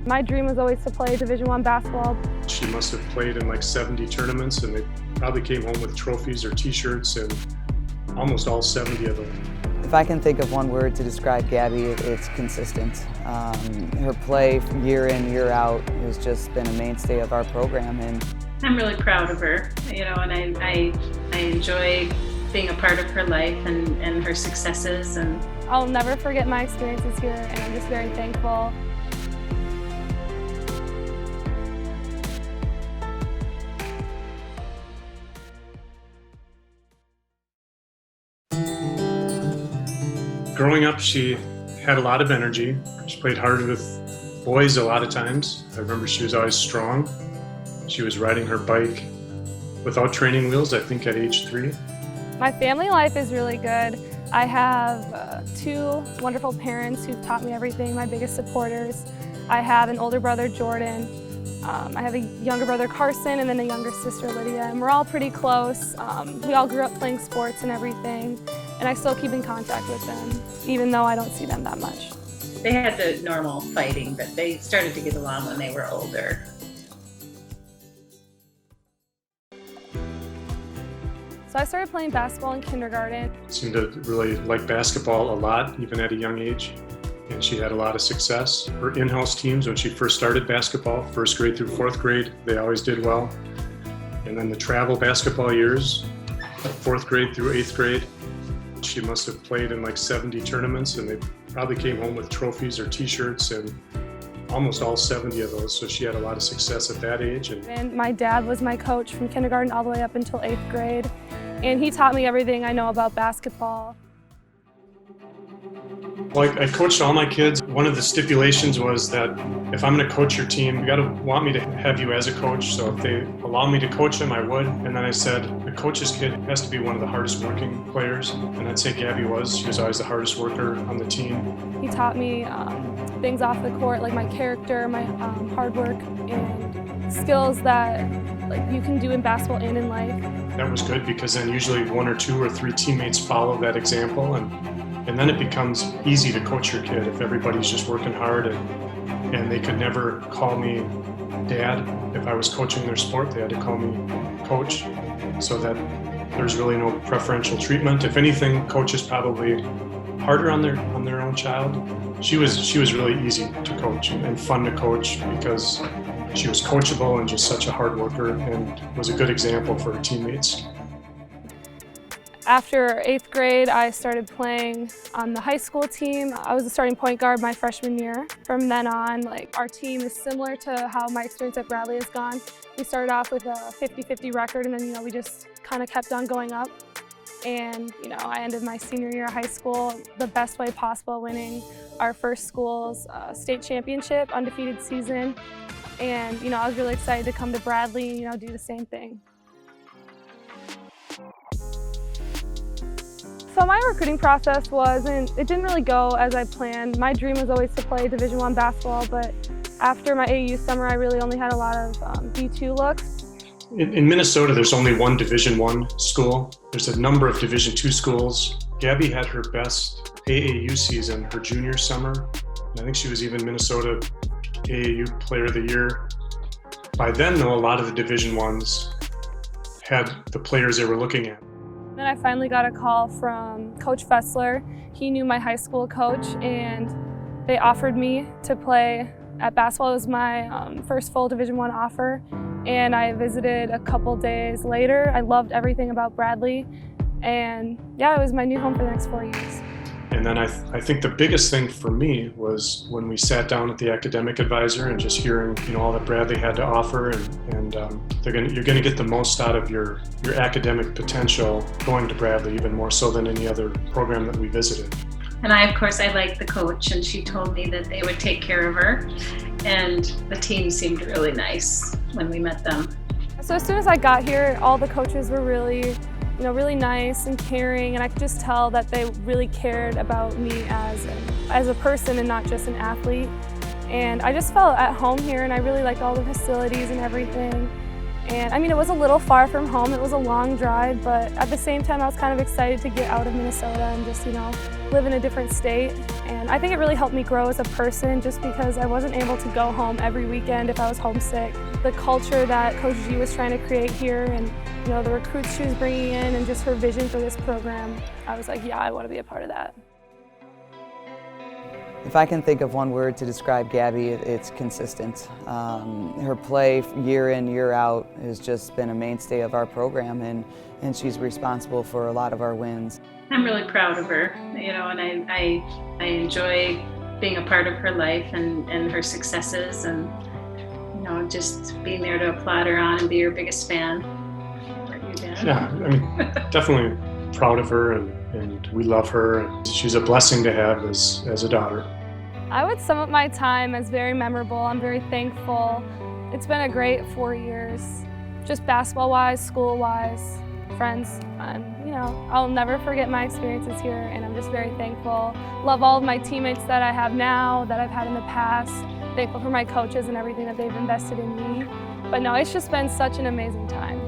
My dream was always to play Division I basketball. She must have played in like 70 tournaments, and they probably came home with trophies or t-shirts, and almost all 70 of them. If I can think of one word to describe Gabi, it's consistent. Her play year in, year out has just been a mainstay of our program. And I'm really proud of her, and I enjoy being a part of her life and her successes. And I'll never forget my experiences here, and I'm just very thankful. Growing up, she had a lot of energy. She played hard with boys a lot of times. I remember she was always strong. She was riding her bike without training wheels, I think at age 3. My family life is really good. I have 2 wonderful parents who've taught me everything, my biggest supporters. I have an older brother, Jordan. I have a younger brother, Carson, and then a younger sister, Lydia, and we're all pretty close. We all grew up playing sports and everything, and I still keep in contact with them, even though I don't see them that much. they had the normal fighting, but they started to get along when they were older. So I started playing basketball in kindergarten. Seemed to really like basketball a lot, even at a young age. And she had a lot of success. Her in-house teams, when she first started basketball, 1st grade through 4th grade, they always did well. And then the travel basketball years, 4th grade through 8th grade, she must have played in like 70 tournaments, and they probably came home with trophies or t-shirts, and almost all 70 of those. So she had a lot of success at that age. And my dad was my coach from kindergarten all the way up until 8th grade. And he taught me everything I know about basketball. Well, I coached all my kids. One of the stipulations was that if I'm going to coach your team, you got to want me to have you as a coach. So if they allow me to coach them, I would. And then I said, the coach's kid has to be one of the hardest working players. And I'd say Gabi was. She was always the hardest worker on the team. He taught me things off the court, like my character, my hard work, and skills that you can do in basketball and in life. That was good, because then usually 1 or 2 or 3 teammates follow that example, and then it becomes easy to coach your kid if everybody's just working hard, and they could never call me dad. If I was coaching their sport, they had to call me coach, so that there's really no preferential treatment. If anything, coach is probably harder on their own child. She was really easy to coach and fun to coach, because she was coachable and just such a hard worker, and was a good example for her teammates. After 8th grade, I started playing on the high school team. I was the starting point guard my freshman year. From then on, our team is similar to how my experience at Bradley has gone. We started off with a 50-50 record, and then we just kind of kept on going up. And I ended my senior year of high school the best way possible, winning our first school's state championship, undefeated season. And I was really excited to come to Bradley and do the same thing. So my recruiting process it didn't really go as I planned. My dream was always to play Division I basketball, but after my AAU summer, I really only had a lot of D2 looks. In Minnesota, there's only one Division I school. There's a number of Division II schools. Gabi had her best AAU season her junior summer. And I think she was even Minnesota AAU Player of the Year. By then, though, a lot of the Division I's had the players they were looking at. Then I finally got a call from Coach Fessler. He knew my high school coach, and they offered me to play at basketball. It was my first full Division I offer, and I visited a couple days later. I loved everything about Bradley, and yeah, it was my new home for the next 4 years. And then I think the biggest thing for me was when we sat down with the academic advisor and just hearing all that Bradley had to offer, and you're going to get the most out of your academic potential going to Bradley, even more so than any other program that we visited. And I liked the coach, and she told me that they would take care of her, and the team seemed really nice when we met them. So as soon as I got here, all the coaches were really nice and caring, and I could just tell that they really cared about me as a person and not just an athlete. And I just felt at home here, and I really liked all the facilities and everything. And I mean, it was a little far from home. It was a long drive, but at the same time, I was kind of excited to get out of Minnesota and just, live in a different state. And I think it really helped me grow as a person just because I wasn't able to go home every weekend if I was homesick. The culture that Coach G was trying to create here and, the recruits she was bringing in and just her vision for this program, I was like, yeah, I want to be a part of that. If I can think of one word to describe Gabi, it's consistent. Her play year in, year out has just been a mainstay of our program, and she's responsible for a lot of our wins. I'm really proud of her, and I enjoy being a part of her life and her successes, and just being there to applaud her on and be her biggest fan. Yeah, I mean, definitely proud of her, and we love her, and she's a blessing to have as a daughter. I would sum up my time as very memorable. I'm very thankful. It's been a great 4 years, just basketball-wise, school-wise, friends, and I'll never forget my experiences here, and I'm just very thankful. Love all of my teammates that I have now, that I've had in the past. Thankful for my coaches and everything that they've invested in me. But no, it's just been such an amazing time.